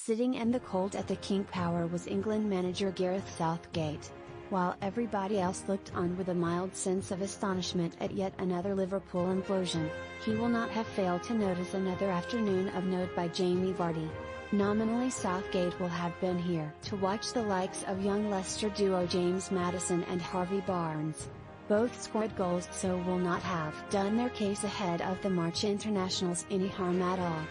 Sitting in the cold at the King Power was England manager Gareth Southgate. While everybody else looked on with a mild sense of astonishment at yet another Liverpool implosion, he will not have failed to notice another afternoon of note by Jamie Vardy. Nominally Southgate will have been here to watch the likes of young Leicester duo James Maddison and Harvey Barnes. Both scored goals, so will not have done their case ahead of the March internationals any harm at all.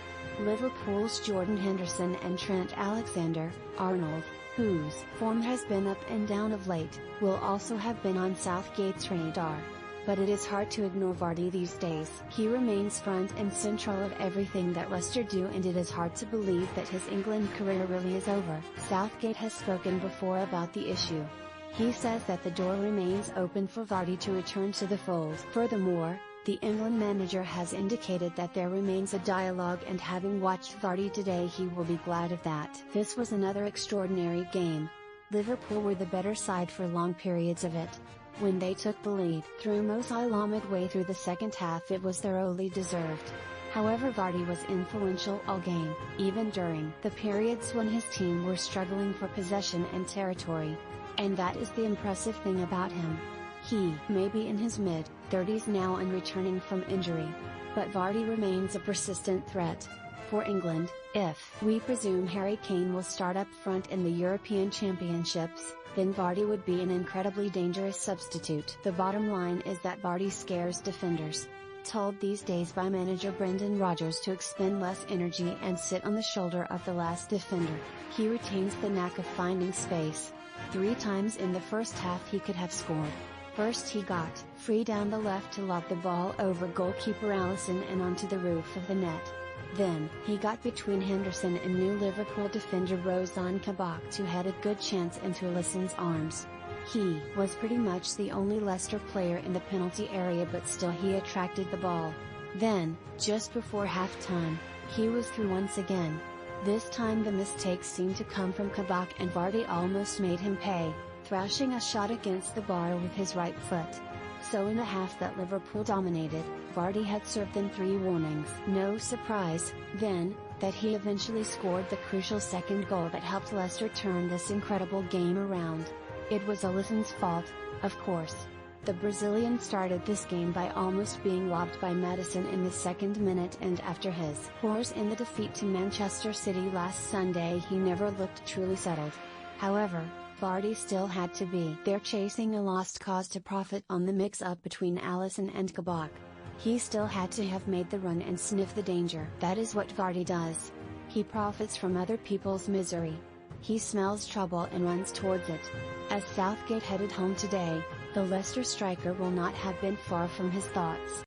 Liverpool's Jordan Henderson and Trent Alexander-Arnold, whose form has been up and down of late, will also have been on Southgate's radar. But it is hard to ignore Vardy these days. He remains front and central of everything that Leicester do, and it is hard to believe that his England career really is over. Southgate has spoken before about the issue. He says that the door remains open for Vardy to return to the fold. Furthermore, the England manager has indicated that there remains a dialogue, and having watched Vardy today, he will be glad of that. This was another extraordinary game. Liverpool were the better side for long periods of it. When they took the lead through Mo Salah midway through the second half, it was thoroughly deserved. However, Vardy was influential all game, even during the periods when his team were struggling for possession and territory. And that is the impressive thing about him. He may be in his mid-30s now and returning from injury. But Vardy remains a persistent threat. For England, if we presume Harry Kane will start up front in the European Championships, then Vardy would be an incredibly dangerous substitute. The bottom line is that Vardy scares defenders. Told these days by manager Brendan Rodgers to expend less energy and sit on the shoulder of the last defender, he retains the knack of finding space. 3 times in the first half he could have scored. First, he got free down the left to lob the ball over goalkeeper Alisson and onto the roof of the net. Then, he got between Henderson and new Liverpool defender Rozan Kabak to head a good chance into Alisson's arms. He was pretty much the only Leicester player in the penalty area, but still he attracted the ball. Then, just before half-time, he was through once again. This time the mistakes seemed to come from Kabak, and Vardy almost made him pay, thrashing a shot against the bar with his right foot. So in a half that Liverpool dominated, Vardy had served them 3 warnings. No surprise, then, that he eventually scored the crucial second goal that helped Leicester turn this incredible game around. It was Alisson's fault, of course. The Brazilian started this game by almost being lobbed by Maddison in the 2nd minute, and after his horrors in the defeat to Manchester City last Sunday, he never looked truly settled. However, Vardy still had to be there chasing a lost cause to profit on the mix-up between Alisson and Kabak. He still had to have made the run and sniff the danger. That is what Vardy does. He profits from other people's misery. He smells trouble and runs towards it. As Southgate headed home today, the Leicester striker will not have been far from his thoughts.